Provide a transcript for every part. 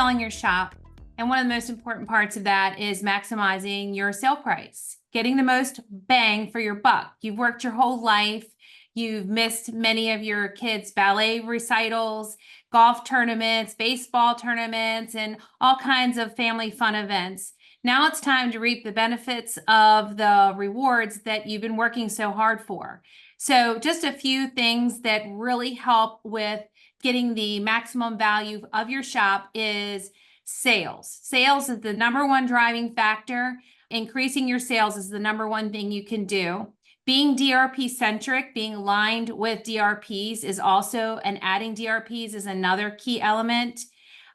selling your shop. And one of the most important parts of that is maximizing your sale price, getting the most bang for your buck. You've worked your whole life. You've missed many of your kids' ballet recitals, golf tournaments, baseball tournaments, and all kinds of family fun events. Now it's time to reap the benefits of the rewards that you've been working so hard for. So just a few things that really help with getting the maximum value of your shop is sales. Sales is the number one driving factor. Increasing your sales is the number one thing you can do. Being DRP-centric, being aligned with DRPs is also, and adding DRPs is another key element.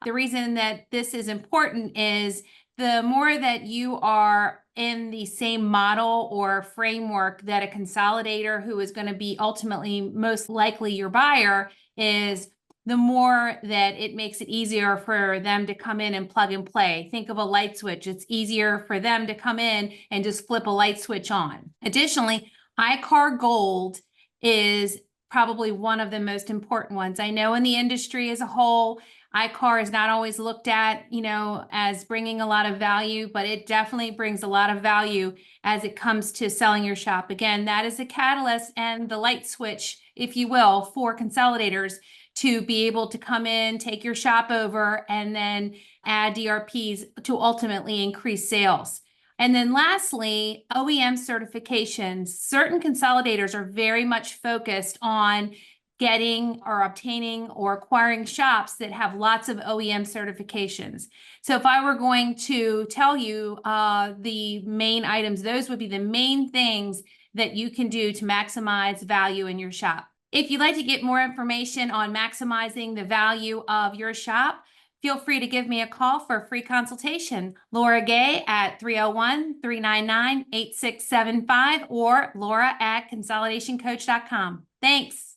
The reason that this is important is the more that you are in the same model or framework that a consolidator who is going to be ultimately most likely your buyer is, the more that it makes it easier for them to come in and plug and play. Think of a light switch. It's easier for them to come in and just flip a light switch on. Additionally, ICAR Gold is probably one of the most important ones. I know in the industry as a whole, ICAR is not always looked at, as bringing a lot of value, but it definitely brings a lot of value as it comes to selling your shop. Again, that is the catalyst and the light switch, if you will, for consolidators to be able to come in, take your shop over, and then add DRPs to ultimately increase sales. And then lastly, OEM certifications. Certain consolidators are very much focused on getting or obtaining or acquiring shops that have lots of OEM certifications. So if I were going to tell you the main items, those would be the main things that you can do to maximize value in your shop. If you'd like to get more information on maximizing the value of your shop, feel free to give me a call for a free consultation. Laura Gay at 301-399-8675 or Laura at consolidationcoach.com. Thanks.